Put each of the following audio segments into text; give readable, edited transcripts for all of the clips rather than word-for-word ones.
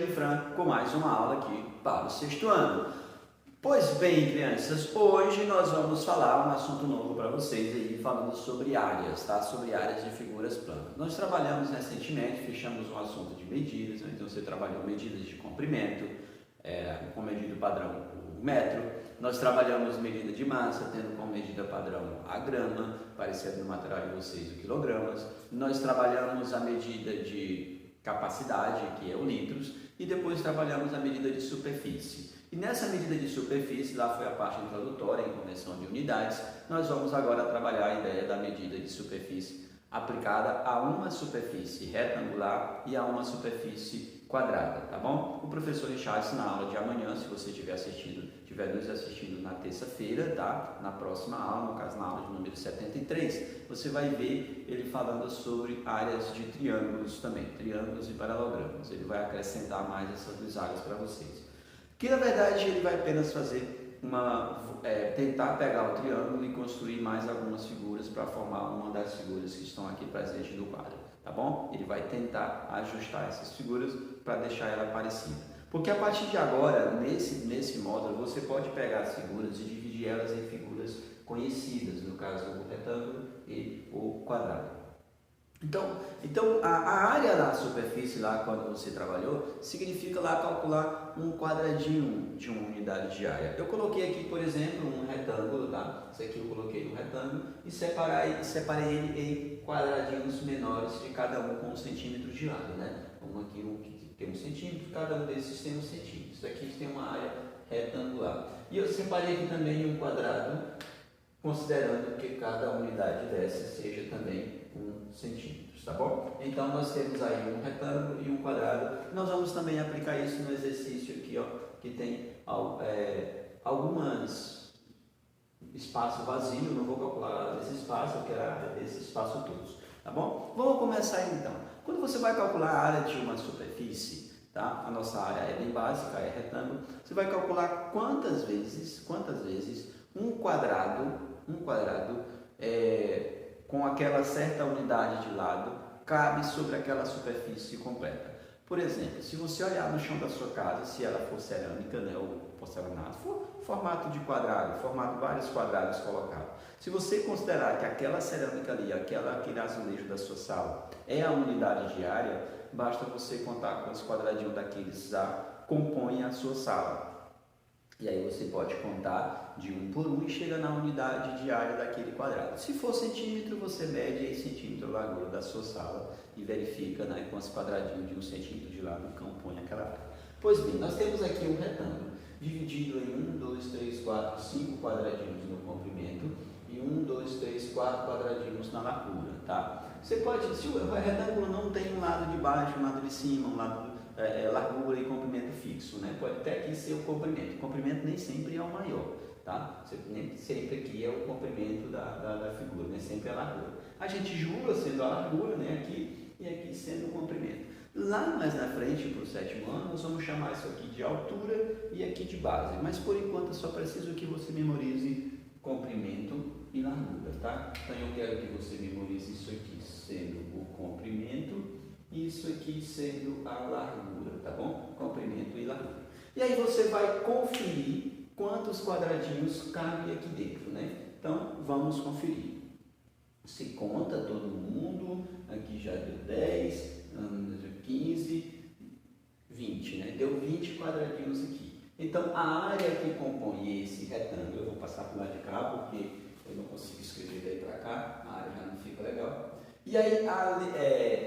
Franco com mais uma aula aqui para o sexto ano. Pois bem, crianças, hoje nós vamos falar um assunto novo para vocês aí, falando sobre áreas, tá? Sobre áreas de figuras planas. Nós trabalhamos recentemente, fechamos um assunto de medidas, né? Então você trabalhou medidas de comprimento, com medida padrão o metro. Nós trabalhamos medida de massa, tendo como medida padrão a grama, parecendo no material de vocês o quilogramas. Nós trabalhamos a medida de capacidade, que é o litros, e depois trabalhamos a medida de superfície. E nessa medida de superfície, lá foi a parte introdutória em conversão de unidades, nós vamos agora trabalhar a ideia da medida de superfície aplicada a uma superfície retangular e a uma superfície quadrada, tá bom? O professor Richardson, na aula de amanhã, se você estiver nos assistindo na terça-feira, tá? Na próxima aula, no caso na aula de número 73, você vai ver ele falando sobre áreas de triângulos também, triângulos e paralelogramas. Ele vai acrescentar mais essas duas áreas para vocês. Que na verdade ele vai apenas fazer tentar pegar o triângulo e construir mais algumas figuras para formar uma das figuras que estão aqui presentes no quadro, tá bom? Ele vai tentar ajustar essas figuras para deixar ela parecida. Porque a partir de agora, nesse módulo, você pode pegar as figuras e dividir elas em figuras conhecidas, no caso o retângulo e o quadrado. Então a área da superfície lá, quando você trabalhou, significa lá calcular um quadradinho de uma unidade de área. Eu coloquei aqui, por exemplo, um retângulo, tá? Isso aqui eu coloquei no retângulo e separei ele em quadradinhos menores de cada um com 1 centímetro de lado, né? Aqui um que tem 1 centímetro, cada um desses tem 1 centímetro. Isso aqui tem uma área retangular. E eu separei aqui também um quadrado, considerando que cada unidade dessa seja também 1 centímetro, tá bom? Então nós temos aí um retângulo e um quadrado. Nós vamos também aplicar isso no exercício aqui, ó, que tem algumas espaço vazio. Não vou calcular esse espaço, eu quero a área desse espaço todos, tá bom? Vamos começar aí, então. Quando você vai calcular a área de uma superfície, tá? A nossa área é bem básica, é retângulo. Você vai calcular quantas vezes um quadrado com aquela certa unidade de lado cabe sobre aquela superfície completa. Por exemplo, se você olhar no chão da sua casa, se ela for cerâmica, né, ou porcelanato, for formato de quadrado, vários quadrados colocados. Se você considerar que aquela cerâmica ali, aquele azulejo da sua sala é a unidade de área, basta você contar quantos quadradinhos daqueles já compõem a sua sala. E aí você pode contar de 1 por 1 e chega na unidade de área daquele quadrado. Se for centímetro, você mede em centímetro a largura da sua sala e verifica, né, quantos quadradinhos de 1 centímetro de lado compõem aquela área. Pois bem, nós temos aqui um retângulo dividido em 1, 2, 3, 4, 5 quadradinhos no comprimento e 1, 2, 3, 4 quadradinhos na largura, tá? Você pode, se o retângulo não tem um lado de baixo, um lado de cima, um lado largura e comprimento fixo, né? Pode até aqui ser o comprimento. O comprimento nem sempre é o maior, tá? Nem sempre aqui é o comprimento da figura, nem sempre é a largura. A gente julga sendo a largura, né? Aqui e aqui sendo o comprimento. Lá mais na frente, para o 7º ano, nós vamos chamar isso aqui de altura e aqui de base. Mas por enquanto eu só preciso que você memorize comprimento e largura, tá? Então eu quero que você memorize isso aqui sendo o comprimento e isso aqui sendo a largura, tá bom? Comprimento e largura. E aí você vai conferir quantos quadradinhos cabem aqui dentro, né? Então vamos conferir. Se conta todo mundo, aqui já deu 10, 15, 20, né? Deu 20 quadradinhos aqui. Então a área que compõe esse retângulo, eu vou passar para o lado de cá porque eu não consigo escrever daí para cá, a área já não fica legal. E aí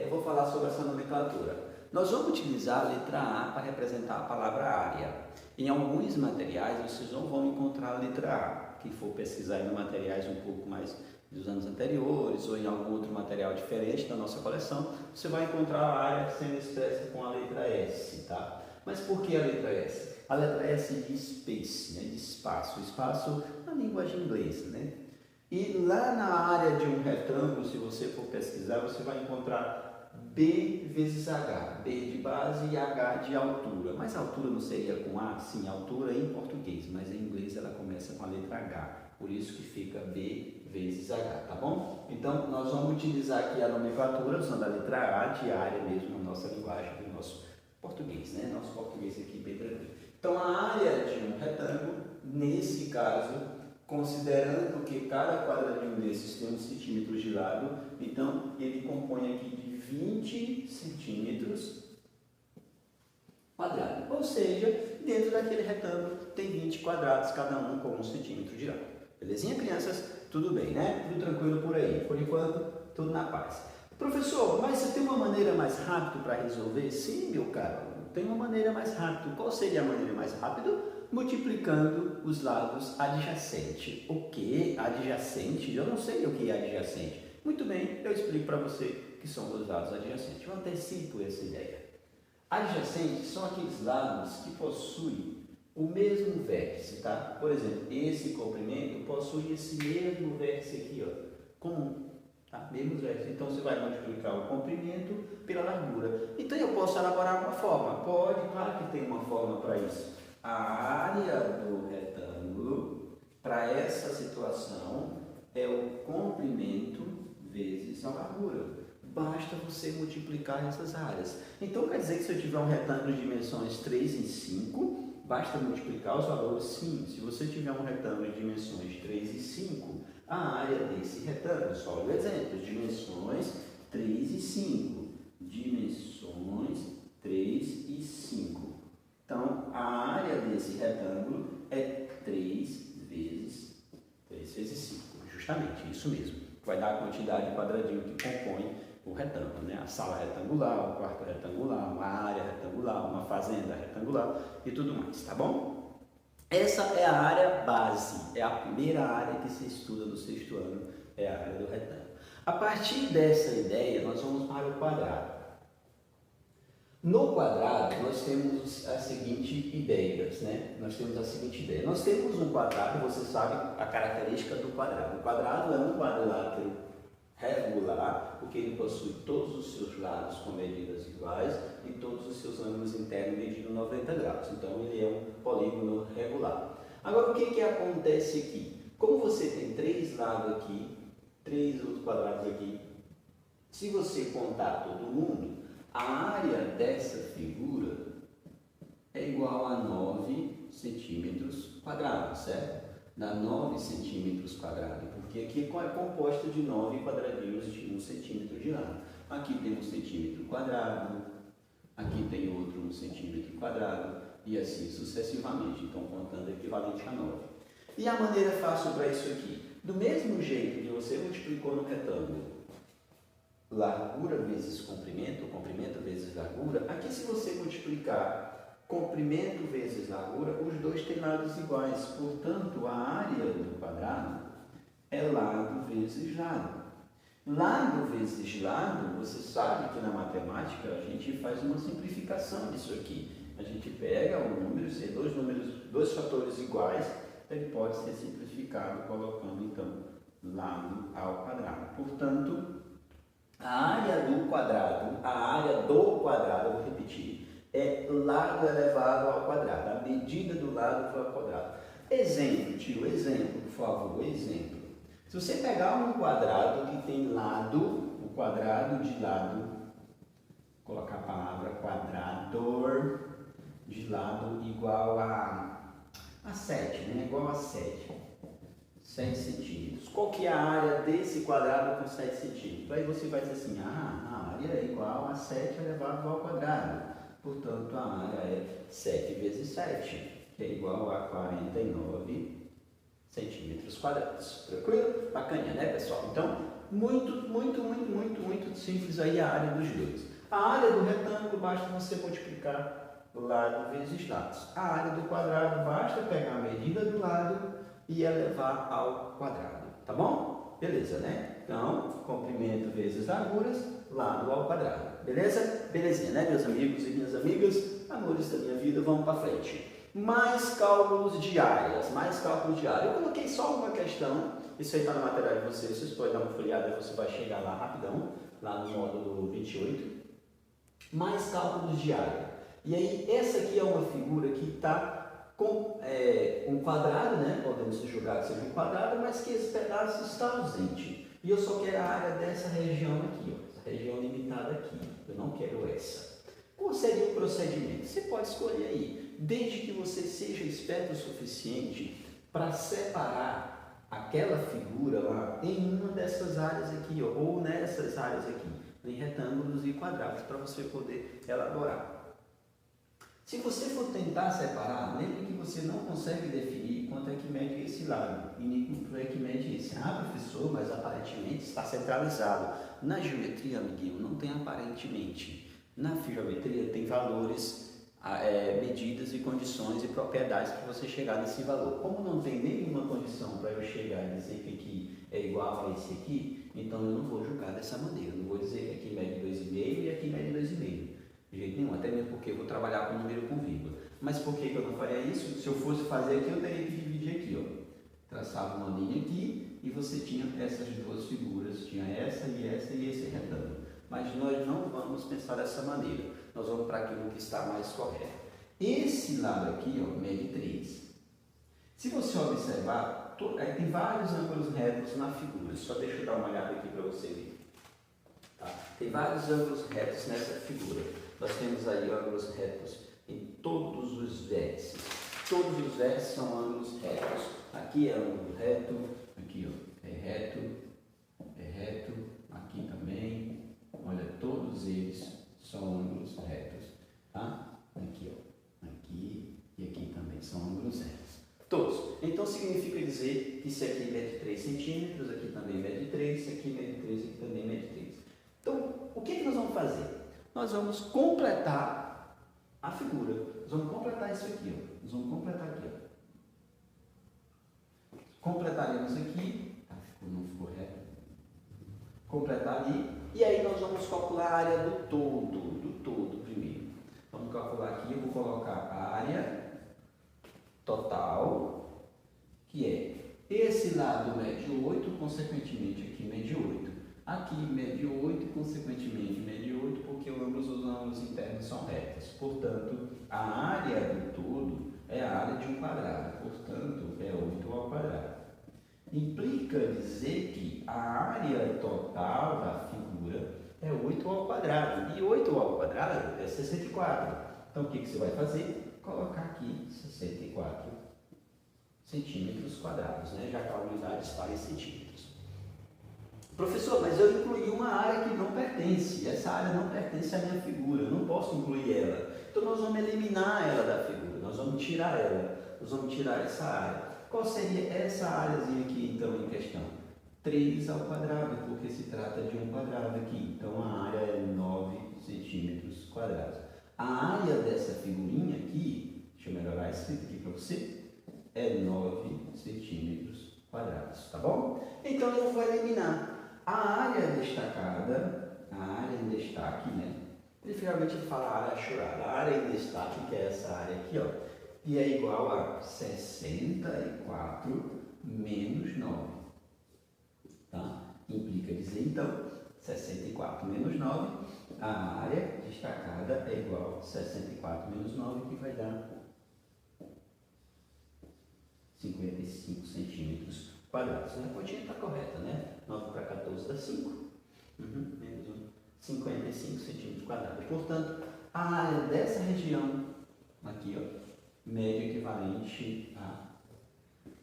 eu vou falar sobre essa nomenclatura. Nós vamos utilizar a letra A para representar a palavra área. Em alguns materiais vocês não vão encontrar a letra A. Quem for pesquisar em materiais um pouco mais dos anos anteriores ou em algum outro material diferente da nossa coleção, você vai encontrar a área sendo expressa com a letra S, tá? Mas por que a letra S? A letra S de space, né? De espaço. Espaço na linguagem inglesa, né? E lá na área de um retângulo, se você for pesquisar, você vai encontrar B vezes H. B de base e H de altura. Mas a altura não seria com A? Sim, altura em português, mas em inglês ela começa com a letra H. Por isso que fica B vezes H, tá bom? Então, nós vamos utilizar aqui a nomenclatura usando a letra A de área mesmo na nossa linguagem do nosso português. português, né? Nosso português aqui bem tranquilo. Então, a área de um retângulo, nesse caso, considerando que cada quadradinho desses tem 1 centímetro de lado, então ele compõe aqui de 20 centímetros quadrados. Ou seja, dentro daquele retângulo tem 20 quadrados, cada um com 1 centímetro de lado. Belezinha, crianças? Tudo bem, né? Tudo tranquilo por aí. Por enquanto, tudo na paz. Professor, mas você tem uma maneira mais rápida para resolver? Sim, meu caro, tem uma maneira mais rápida. Qual seria a maneira mais rápida? Multiplicando os lados adjacentes. O que? Adjacente? Eu não sei o que é adjacente. Muito bem, eu explico para você que são os lados adjacentes. Eu antecipo essa ideia. Adjacentes são aqueles lados que possuem o mesmo vértice, tá? Por exemplo, esse comprimento possui esse mesmo vértice aqui, ó, comum, tá? Mesmo vértice. Então, você vai multiplicar o comprimento pela largura. Então, eu posso elaborar uma forma? Pode, claro que tem uma forma para isso. A área do retângulo, para essa situação, é o comprimento vezes a largura. Basta você multiplicar essas áreas. Então, quer dizer que se eu tiver um retângulo de dimensões 3 em 5, basta multiplicar os valores? Sim. Se você tiver um retângulo de dimensões 3 e 5, a área desse retângulo, só o exemplo, dimensões 3 e 5. Dimensões 3 e 5. Então, a área desse retângulo é 3 vezes 5. Justamente, isso mesmo. Vai dar a quantidade de quadradinho que compõe o retângulo, né? A sala retangular, o quarto retangular, uma área retangular, uma fazenda retangular e tudo mais, tá bom? Essa é a área base, é a primeira área que se estuda no 6º ano, é a área do retângulo. A partir dessa ideia, nós vamos para o quadrado. No quadrado, nós temos as seguintes ideias, né? Nós temos a seguinte ideia. Nós temos um quadrado, você sabe a característica do quadrado. O quadrado é um quadrilátero regular, porque ele possui todos os seus lados com medidas iguais e todos os seus ângulos internos medindo 90 graus. Então, ele é um polígono regular. Agora, o que acontece aqui? Como você tem 3 lados aqui, 3 outros quadrados aqui, se você contar todo mundo, a área dessa figura é igual a 9 centímetros quadrados, certo? Dá 9 centímetros quadrados, porque aqui é composta de 9 quadradinhos de 1 centímetro de lado. Aqui tem 1 centímetro quadrado, aqui tem outro 1 centímetro quadrado, e assim sucessivamente. Então, contando equivalente a 9. E a maneira fácil para isso aqui? Do mesmo jeito que você multiplicou no retângulo largura vezes comprimento, comprimento vezes largura, aqui se você multiplicar comprimento vezes largura, os dois têm lados iguais, portanto a área do quadrado é lado vezes lado. Lado vezes lado, você sabe que na matemática a gente faz uma simplificação disso aqui. A gente pega o número, se dois fatores iguais, ele pode ser simplificado colocando então lado ao quadrado. Portanto, a área do quadrado, vou repetir, é lado elevado ao quadrado, a medida do lado ao quadrado. Exemplo, tio, exemplo, por favor, exemplo. Se você pegar um quadrado que tem lado, o quadrado de lado, colocar a palavra quadrador de lado igual a 7, né? Igual a 7 centímetros. Qual que é a área desse quadrado com 7 centímetros? Aí você vai dizer assim, a área é igual a 7 elevado ao quadrado. Portanto, a área é 7 vezes 7, que é igual a 49 centímetros quadrados. Tranquilo? Bacana, né, pessoal? Então, muito simples aí a área dos dois. A área do retângulo basta você multiplicar lado vezes lados. A área do quadrado basta pegar a medida do lado e elevar ao quadrado. Tá bom? Beleza, né? Então, comprimento vezes larguras, lado ao quadrado. Beleza? Belezinha, né, meus amigos e minhas amigas? Amores da minha vida, vamos para frente. Mais cálculos de áreas, Eu coloquei só uma questão, isso aí está no material de vocês, vocês podem dar uma folheada, você vai chegar lá rapidão, lá no módulo 28. Mais cálculos de área. E aí, essa aqui é uma figura que está com um quadrado, né? Podemos julgar que seja um quadrado, mas que esse pedaço está ausente. E eu só quero a área dessa região aqui, ó, essa região limitada aqui. Eu não quero essa. Qual seria o procedimento? Você pode escolher aí, desde que você seja esperto o suficiente para separar aquela figura lá em uma dessas áreas aqui, ó, ou nessas áreas aqui, em retângulos e quadrados, para você poder elaborar. Se você for tentar separar, lembre que você não consegue definir quanto é que mede esse lado e nem quanto é que mede esse. Ah, professor, mas aparentemente está centralizado. Na geometria, amiguinho, não tem aparentemente. Na geometria tem valores, medidas e condições e propriedades para você chegar nesse valor. Como não tem nenhuma condição para eu chegar e dizer que aqui é igual a esse aqui, então eu não vou julgar dessa maneira. Eu não vou dizer que aqui mede 2,5 e aqui mede 2,5. De jeito nenhum, até mesmo porque eu vou trabalhar com número com vírgula. Mas por que eu não faria isso? Se eu fosse fazer aqui, eu teria que dividir aqui, ó. Traçava uma linha aqui e você tinha essas duas figuras, tinha essa e esse retângulo. Mas nós não vamos pensar dessa maneira, nós vamos para aquilo que está mais correto. Esse lado aqui, ó, mede 3. Se você observar, tem vários ângulos retos na figura, só deixa eu dar uma olhada aqui para você ver. Tá? Tem vários ângulos retos nessa figura. Nós temos aí ângulos retos em todos os vértices. Todos os vértices são ângulos retos. Aqui é ângulo reto, aqui ó, é reto, aqui também. Olha, todos eles são ângulos retos. Tá? Aqui ó, aqui e aqui também são ângulos retos. Todos. Então significa dizer que esse aqui mede 3 centímetros, aqui também mede 3, esse aqui mede 3, aqui também mede 3. Então, o que nós vamos fazer? Nós vamos completar a figura. Nós vamos completar isso aqui, ó. Nós vamos completar aqui, ó. Completaremos aqui. Ah, não ficou reto. Completar ali. E aí nós vamos calcular a área do todo primeiro. Vamos calcular aqui, eu vou colocar a área total, que é esse lado mede 8, consequentemente aqui mede 8. Aqui mede 8 e, consequentemente, mede 8, porque ambos os ângulos internos são retos. Portanto, a área do todo é a área de um quadrado. Portanto, é 8 ao quadrado. Implica dizer que a área total da figura é 8 ao quadrado. E 8 ao quadrado é 64. Então, o que você vai fazer? Colocar aqui 64 centímetros quadrados, né? Já que a unidade está em centímetros. Professor, mas eu incluí uma área que não pertence. Essa área não pertence à minha figura. Eu não posso incluir ela. Então, nós vamos eliminar ela da figura. Nós vamos tirar ela. Nós vamos tirar essa área. Qual seria essa áreazinha aqui, então, em questão? 3 ao quadrado, porque se trata de um quadrado aqui. Então, a área é 9 centímetros quadrados. A área dessa figurinha aqui, deixa eu melhorar a escrita aqui para você, é 9 centímetros quadrados, tá bom? Então, eu vou eliminar a área destacada, a área em destaque, né? Preferalmente ele fala área achurada, a área em destaque, que é essa área aqui, ó, e é igual a 64 menos 9, tá? Implica dizer, então, 64 menos 9, a área destacada é igual a 64 menos 9, que vai dar 55 centímetros quadrados. A continha está correta, né? 9 para 14 dá 5, menos 1, 55 centímetros quadrados. Portanto, a área dessa região, aqui, ó, média equivalente a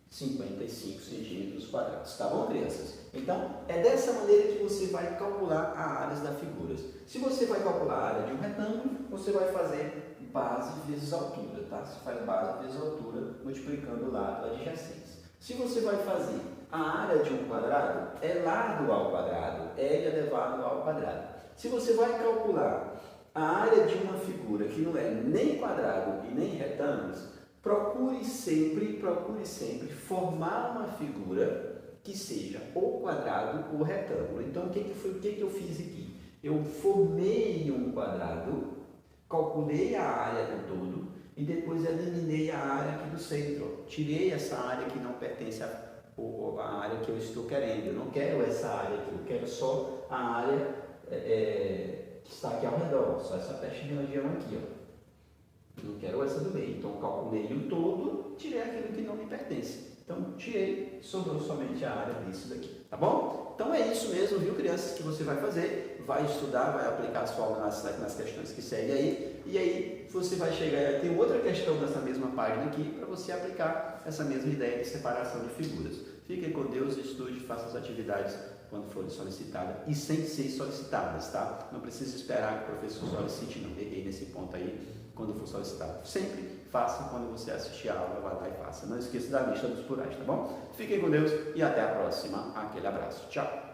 55 centímetros quadrados. Tá bom, crianças? Então, é dessa maneira que você vai calcular as áreas das figuras. Se você vai calcular a área de um retângulo, você vai fazer base vezes altura, tá? Você faz base vezes altura, multiplicando o lado adjacente. Se você vai fazer a área de um quadrado, é lado ao quadrado, L elevado ao quadrado. Se você vai calcular a área de uma figura que não é nem quadrado e nem retângulos, procure sempre formar uma figura que seja ou quadrado ou retângulo. Então, o que eu fiz aqui? Eu formei um quadrado, calculei a área do todo e depois eliminei a área aqui do centro. Tirei essa área que não pertence à área que eu estou querendo. Eu não quero essa área aqui, eu quero só a área que está aqui ao redor, só essa peste região aqui, ó. Eu não quero essa do meio. Então, eu calculei o todo, tirei aquilo que não me pertence. Então, tirei, sobrou somente a área disso daqui, tá bom? Então é isso mesmo, viu, crianças, que você vai fazer, vai estudar, vai aplicar a fórmula nas questões que seguem aí, e aí você vai chegar, tem outra questão dessa mesma página aqui, para você aplicar essa mesma ideia de separação de figuras. Fiquem com Deus, estude, faça as atividades quando forem solicitadas e sem ser solicitadas, tá? Não precisa esperar que o professor solicite, não. Errei nesse ponto aí, quando for solicitado. Sempre faça quando você assistir a aula, vá lá e faça. Não esqueça da lista dos plurais, tá bom? Fiquem com Deus e até a próxima. Aquele abraço. Tchau!